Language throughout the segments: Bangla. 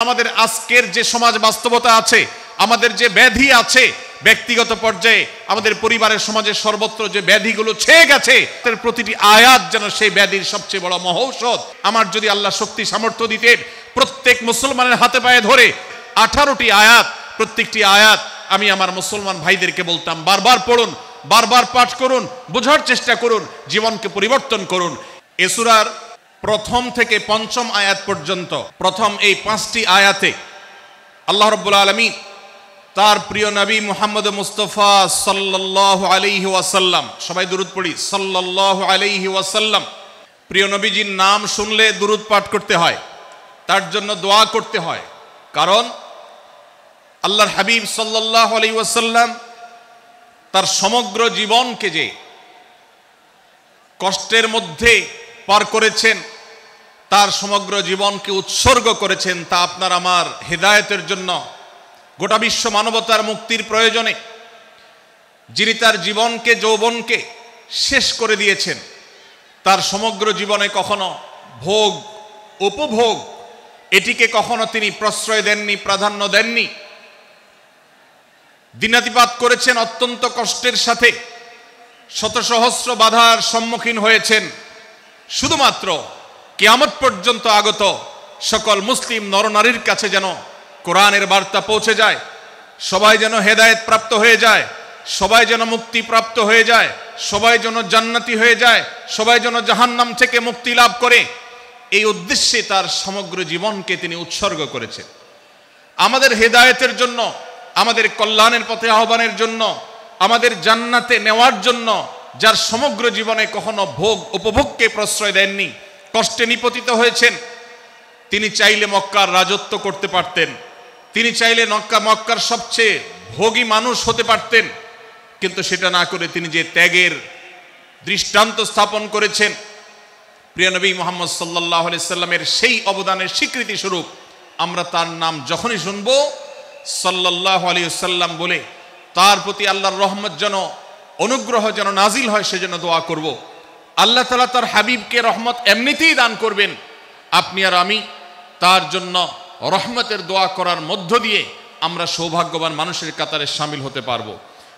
আমাদের আজকের যে সমাজ বাস্তবতা আছে, আমাদের যে ব্যাধি আছে ব্যক্তিগত পর্যায়ে, আমাদের পরিবারের সমাজের সর্বত্র যে ব্যাধিগুলো ছেয়ে গেছে, তার প্রতিটি আয়াত যেন সেই ব্যাধির সবচেয়ে বড় মহৌষধ। আমার যদি আল্লাহ শক্তি সামর্থ্য দিতেন, প্রত্যেক মুসলমানের হাতে পায়ে ধরে 18টি আয়াত, প্রত্যেকটি আয়াত আমি আমার মুসলমান ভাইদেরকে বলতাম, বারবার পড়ুন, বারবার পাঠ করুন, বোঝার চেষ্টা করুন, জীবনকে পরিবর্তন করুন। এ সূরার প্রথম থেকে পঞ্চম আয়াত পর্যন্ত, প্রথম এই 5টি আয়াতে আল্লাহ রাব্বুল আলামিন তার প্রিয় নবী মুহাম্মদ মুস্তাফা সাল্লাল্লাহু আলাইহি ওয়াসাল্লাম, সবাই দুরূদ পড়ি, সাল্লাল্লাহু আলাইহি ওয়াসাল্লাম। প্রিয় নবীজির নাম শুনলে দুরূদ পাঠ করতে হয়, তার জন্য দোয়া করতে হয়, কারণ আল্লাহর হাবিব সাল্লাল্লাহু আলাইহি ওয়াসাল্লাম তার সমগ্র জীবনকে যে কষ্টের মধ্যে পার করেছেন, তার সমগ্র জীবনকে উৎসর্গ করেছেন, তা আপনার আমার হেদায়েতের জন্য, গোটা বিশ্ব মানবতার মুক্তির প্রয়োজনে। যিনি তার জীবনকে, যৌবনকে শেষ করে দিয়েছেন, তার সমগ্র জীবনে কখনো ভোগ, উপভোগ এটিকে কখনো তিনি প্রশ্রয় দেননি, প্রাধান্য দেননি। দিনাতিপাত করেছেন অত্যন্ত কষ্টের সাথে, শত সহস্র বাধার সম্মুখীন হয়েছেন, শুধুমাত্র কিয়ামত পর্যন্ত আগত সকল মুসলিম নরনারীর কাছে যেন কোরআনের বার্তা পৌঁছে যায়, সবাই যেন হেদায়েত প্রাপ্ত হয়ে যায়, সবাই যেন মুক্তি প্রাপ্ত হয়ে যায়, সবাই যেন জান্নাতি হয়ে যায়, সবাই যেন জাহান্নাম থেকে মুক্তি লাভ করে, এই উদ্দেশ্যে তার সমগ্র জীবনকে তিনি উৎসর্গ করেছেন। আমাদের হেদায়েতের জন্য, আমাদের কল্যাণের পথে আহ্বানের জন্য, আমাদের জান্নাতে নেওয়ার জন্য, যার সমগ্র জীবনে কখনো ভোগ উপভোগকে প্রশ্রয় দেননি, কষ্টে নিপতিত হয়েছেন। তিনি চাইলে মক্কার রাজত্ব করতে পারতেন, তিনি চাইলে মক্কার সবচেয়ে ভোগী মানুষ হতে পারতেন, কিন্তু সেটা না করে তিনি যে ত্যাগের দৃষ্টান্ত স্থাপন করেছেন, প্রিয় নবী মুহাম্মদ সাল্লাল্লাহু আলাইহি সাল্লামের সেই অবদানের স্বীকৃতি স্বরূপ আমরা তার নাম যখনই শুনবো সাল্লাল্লাহু আলাইহি সাল্লাম বলে তার প্রতি আল্লাহর রহমত যেন, অনুগ্রহ যেন নাজিল হয়, সেজন্য দোয়া করব। আল্লাহ তাআলা তার হাবিবকে রহমত এমনিতেই দান করবেন, আপনি আর আমি তার জন্য রহমতের দোয়া করার মধ্য দিয়ে আমরা সৌভাগ্যবান মানুষের কাতারে শামিল হতে পারবো।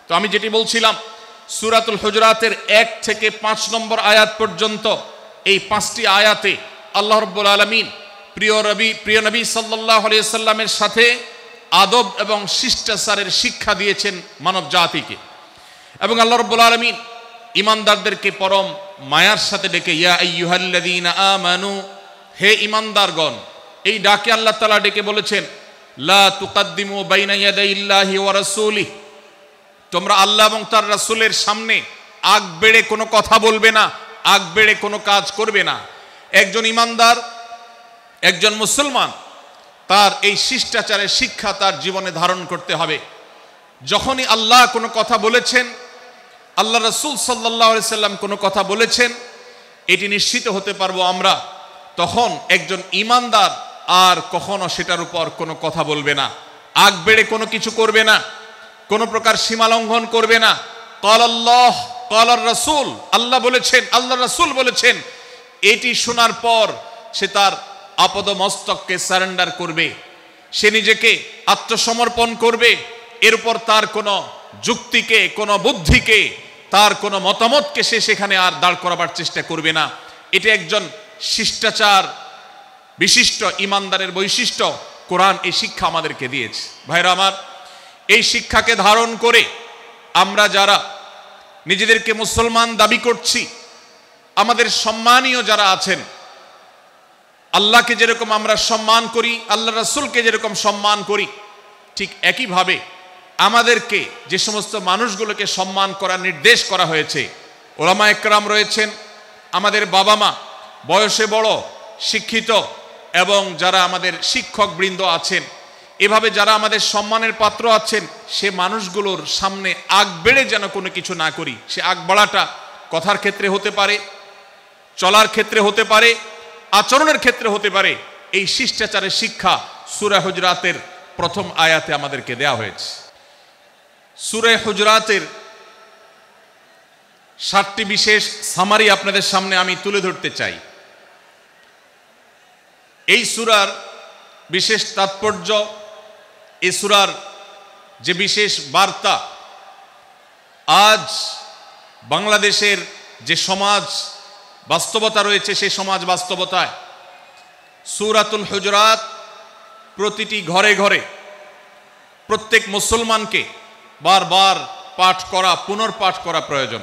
তো আমি যেটি বলছিলাম, সূরাতুল হুজুরাতের 1 থেকে 5 নম্বর আয়াত পর্যন্ত এই 5টি আয়াতে আল্লাহ রাব্বুল আলামিন প্রিয় নবী সাল্লাল্লাহু আলাইহি সাল্লামের সাথে আদব এবং শিষ্টাচারের শিক্ষা দিয়েছেন মানব জাতিকে। এবং আল্লাহ রাব্বুল আলামিন ঈমানদারদেরকে পরম মায়ার সাথে ডেকে, ইয়া আইয়ুহাল্লাযীনা আমানু, হে ঈমানদারগণ, এই ডাকে আল্লাহ তাআলা ডেকে বলেছেন, লা তুকাদ্দিমু বাইনা ইয়াদাইল্লাহি ওয়া রাসূলিহি, তোমরা আল্লাহ এবং তার রাসূলের সামনে আগ বেড়ে কোনো কথা বলবে না, আগ বেড়ে কোনো কাজ করবে না। একজন ঈমানদার, একজন মুসলমান, তার এই শিষ্টাচারের শিক্ষা তার জীবনে ধারণ করতে হবে। যখনই আল্লাহ কোনো কথা বলেছেন, আল্লাহ রাসূল সাল্লাল্লাহু আলাইহি সাল্লাম কোনো কথা বলেছেন, এটি নিশ্চিত হতে পারবো আমরা, তখন একজন ঈমানদার আর কখনো সেটার উপর কোনো কথা বলবে না, আগ বেড়ে কোনো কিছু করবে না, কোনো প্রকার সীমা লঙ্ঘন করবে না। ক্বাল আল্লাহ ক্বালার রাসূল, আল্লাহ বলেছেন, আল্লাহ রাসূল বলেছেন, এটি শোনার পর সে তার আপদমস্তককে সারেন্ডার করবে, সে নিজেকে আত্মসমর্পণ করবে। এর উপর তার কোনো যুক্তিকে, কোনো বুদ্ধিকে, তার কোনো মতামতকে সে সেখানে আর দাঁড় করাবার চেষ্টা করবে না। এটা একজন শিষ্টাচার বিশিষ্ট ঈমানদারের বৈশিষ্ট্য। কোরআন এই শিক্ষা আমাদেরকে দিয়েছে। ভাইরা আমার, এই শিক্ষাকে ধারণ করে আমরা যারা নিজেদেরকে মুসলমান দাবি করছি, আমাদের সম্মানীয় যারা আছেন, আল্লাহকে যেরকম আমরা সম্মান করি, আল্লাহ রাসূলকে যেরকম সম্মান করি, ঠিক একইভাবে আমাদেরকে যে সমস্ত মানুষগুলোকে সম্মান করার নির্দেশ করা হয়েছে, ওলামা একরাম রয়েছেন, আমাদের বাবা মা, বয়সে বড়, শিক্ষিত, এবং যারা আমাদের শিক্ষক বৃন্দ আছেন, এভাবে যারা আমাদের সম্মানের পাত্র আছেন, সে মানুষগুলোর সামনে আগ বেড়ে যেন কোনো কিছু না করি। সে আগ বাড়াটা কথার ক্ষেত্রে হতে পারে, চলার ক্ষেত্রে হতে পারে, আচরণের ক্ষেত্রে হতে পারে। এই শিষ্টাচারের শিক্ষা সূরা হুজুরাতের প্রথম আয়াতে আমাদেরকে দেয়া হয়েছে। সূরা হুজুরাতের 7টি বিশেষ সামারি আপনাদের সামনে আমি তুলে ধরতে চাই। এই সূরার বিশেষ তাৎপর্য, এই সূরার যে বিশেষ বার্তা, আজ বাংলাদেশের যে সমাজ বাস্তবতা রয়েছে, সেই সমাজ বাস্তবতায় সূরাতুল হুজুরাত প্রতিটি ঘরে ঘরে প্রত্যেক মুসলমানকে বারবার পাঠ করা, পুনর্পাঠ করা প্রয়োজন।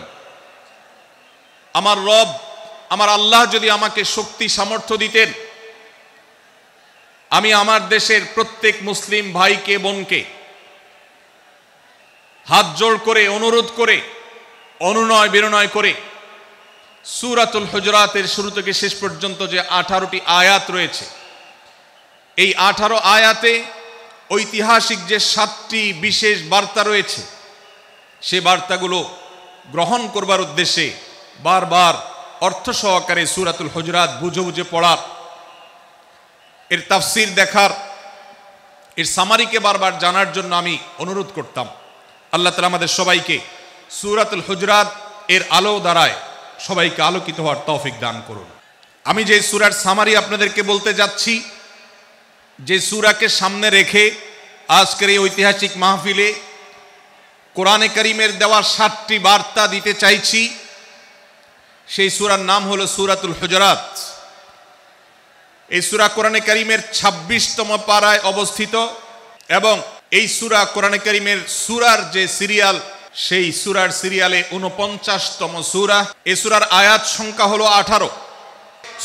আমার রব, আমার আল্লাহ যদি আমাকে শক্তি সামর্থ্য দিতেন, আমি আমার দেশের প্রত্যেক মুসলিম ভাইকে বোনকে হাত জোড় করে, অনুরোধ করে, অনুনয় বিনয় করে সূরাতুল হুজুরাতের শুরু থেকে শেষ পর্যন্ত যে 18টি আয়াত রয়েছে, এই 18 আয়াতে ঐতিহাসিক যে 7টি বিশেষ বার্তা রয়েছে, সে বার্তাগুলো গ্রহণ করবার উদ্দেশ্যে বারবার অর্থ সহকারে সূরাতুল হুজুরাত বুঝে বুঝে পড়ার, এর তাফসীর দেখার, এর সামারিকে বারবার জানার জন্য আমি অনুরোধ করতাম। আল্লাহ তাআলা আমাদের সবাইকে সূরাতুল হুজুরাত এর আলো দ্বারায় সবাইকে আলোকিত হওয়ার তৌফিক দান করুন। আমি যে সূরার সামারি আপনাদেরকে বলতে যাচ্ছি, যে সূরাকে সামনে রেখে আজকের এই ঐতিহাসিক মাহফিলে কোরআনে কারীমের দেওয়া 7টি বার্তা দিতে চাইছি, সেই সূরার নাম হলো সূরাতুল হুজুরাত। এই সূরা কোরআনে কারীমের 26তম পারায় অবস্থিত এবং এই সূরা কোরআনে কারীমের সূরার যে সিরিয়াল, সেই সূরার সিরিয়ালে 49তম সূরা। এই সূরার আয়াত সংখ্যা হলো 18।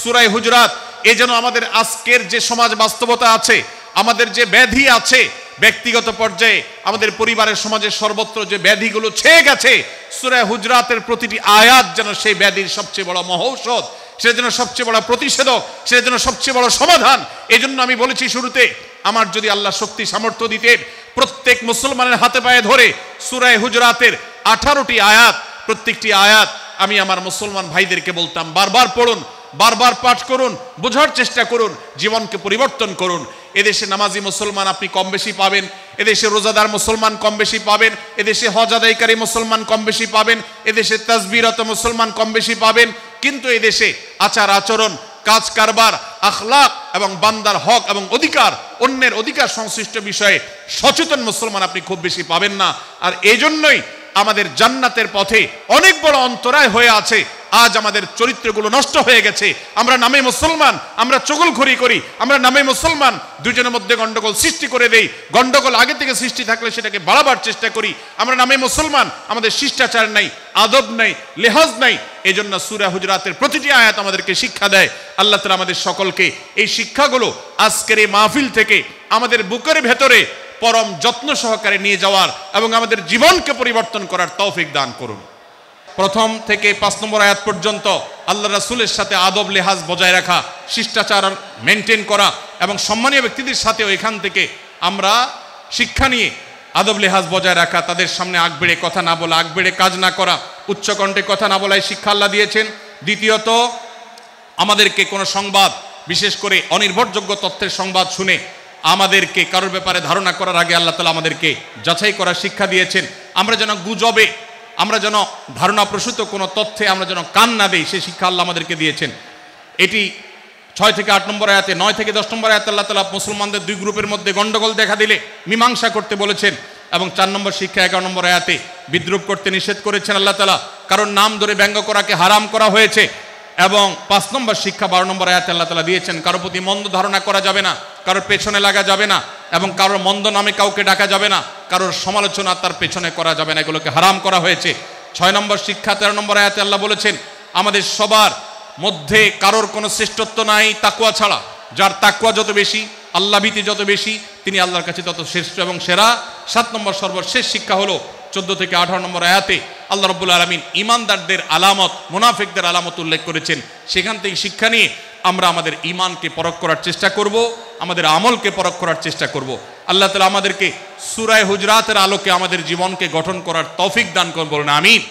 সূরা হুজুরাত এই যেন আমাদের আজকের যে সমাজ বাস্তবতা আছে, আমাদের যে ব্যাধি আছে ব্যক্তিগত পর্যায়ে, আমাদের পরিবারের সমাজের সর্বত্র যে ব্যাধিগুলো ছেয়ে গেছে, সূরা হুজুরাতের প্রতিটি আয়াত যেন সেই ব্যাধির সবচেয়ে বড় মহৌষধ, সেটা যেন সবচেয়ে বড় প্রতিষেধক, সেটা যেন সবচেয়ে বড় সমাধান। এই জন্য আমি বলেছি শুরুতে, আমার যদি আল্লাহ শক্তি সামর্থ্য দিতেন, প্রত্যেক মুসলমানের হাতে পায়ে ধরে সূরা হুজুরাতের 18টি আয়াত, প্রত্যেকটি আয়াত আমি আমার মুসলমান ভাইদেরকে বলতাম, বারবার পড়ুন, বারবার পাঠ করুন, বোঝার চেষ্টা করুন, জীবনকে পরিবর্তন করুন। এদেশে নামাজি মুসলমান আপনি কম বেশি পাবেন, এদেশে রোজাদার মুসলমান কম বেশি পাবেন, এদেশে হজ আদায়কারী মুসলমান কম বেশি পাবেন, এদেশে তাসবিহরত মুসলমান কম বেশি পাবেন, কিন্তু এদেশে আচার আচরণ, কাজ কারবার, আখলাক এবং বান্দার হক এবং অধিকার, অন্যের অধিকার সংশ্লিষ্ট বিষয়ে সচেতন মুসলমান আপনি খুব বেশি পাবেন না। আর এই জন্যই আমাদের জান্নাতের পথে অনেক বড় অন্তরায় হয়ে আছে। আজ আমাদের চরিত্রগুলো নষ্ট হয়ে গেছে। আমরা নামে মুসলমান, আমরা চগলখড়ি করি, আমরা নামে মুসলমান, দুজনের মধ্যে গন্ডগোল সৃষ্টি করে দেই। গন্ডগোল আগে থেকে সৃষ্টি থাকলে সেটাকে বাড়াবার চেষ্টা করি। আমরা নামে মুসলমান, আমাদের শিষ্টাচার নাই, আদব নাই, লেহাজ নাই। এই জন্য সূরা হুজুরাতের প্রতিটি আয়াত আমাদেরকে শিক্ষা দেয়। আল্লাহ তাআলা আমাদের সকলকে এই শিক্ষাগুলো আজকের এই মাহফিল থেকে আমাদের বুকের ভেতরে পরম যত্ন সহকারে নিয়ে যাওয়ার এবং আমাদের জীবনকে পরিবর্তন করার তৌফিক দান করুন। প্রথম থেকে 5 নম্বর আয়াত পর্যন্ত আল্লাহ রাসূলের সাথে আদব লেহাজ বজায় রাখা, শিষ্টাচার মেনটেন করা এবং সম্মানীয় ব্যক্তিদের সাথেও এখান থেকে আমরা শিক্ষা নিয়ে আদব লেহাজ বজায় রাখা, তাদের সামনে আগ বেড়ে কথা না বলা, আগ বেড়ে কাজ না করা, উচ্চকণ্ঠে কথা না বলাই শিক্ষা আল্লাহ দিয়েছেন। দ্বিতীয়ত, আমাদেরকে কোনো সংবাদ, বিশেষ করে অনির্ভরযোগ্য তথ্যের সংবাদ শুনে আমাদেরকে কারোর ব্যাপারে ধারণা করার আগে আল্লাহ তাআলা আমাদেরকে যাচাই করার শিক্ষা দিয়েছেন। আমরা যেন গুজবে, আমরা যেন ধারণা প্রসূত কোনো তথ্যে আমরা যেন কান না দেই, সেই শিক্ষা আল্লাহ আমাদেরকে দিয়েছেন। এটি 6 থেকে 8 নম্বর আয়াতে, 9 থেকে 10 নম্বর আয়াতে আল্লাহ তাআলা মুসলমানদের 2 গ্রুপের মধ্যে গন্ডগোল দেখা দিলে মীমাংসা করতে বলেছেন। এবং 4 নম্বর শিক্ষা 11 নম্বর আয়াতে বিদ্রুপ করতে নিষেধ করেছেন আল্লাহ তাআলা, কারণ নাম ধরে ব্যঙ্গ করাকে হারাম করা হয়েছে। এবং 5 নম্বর শিক্ষা 12 নম্বর আয়াতে আল্লাহ তাআলা দিয়েছেন, কারোর প্রতি মন্দ ধারণা করা যাবে না, কারোর পেছনে লাগা যাবে না, এবং কারোর মন্দ নামে কাউকে ডাকা যাবে না, কারোর সমালোচনা তার পেছনে করা যাবে না, এগুলোকে হারাম করা হয়েছে। 6 নম্বর শিক্ষা 13 নম্বর আয়াতে আল্লাহ বলেছেন, আমাদের সবার মধ্যে কারোর কোনো শ্রেষ্ঠত্ব নাই তাকওয়া ছাড়া। যার তাকওয়া যত বেশি, আল্লাহ ভীতি যত বেশি, তিনি আল্লাহর কাছে তত শ্রেষ্ঠ এবং সেরা। 7 নম্বর সর্বশেষ শিক্ষা হলো 14 থেকে 18 নম্বর আয়াতে আল্লাহ রাব্বুল আলামিন ঈমানদারদের আলামত, মুনাফিকদের আলামত উল্লেখ করেছেন। সেখান থেকে শিক্ষা নিয়ে আমরা আমাদের ঈমানকে পরখ করার চেষ্টা করব, আমাদের আমলকে পরখ করার চেষ্টা করব। আল্লাহ তাআলা আমাদেরকে সূরা হুজুরাতের আলোকে আমাদের জীবনকে গঠন করার তৌফিক দান করুন, বলুন আমিন।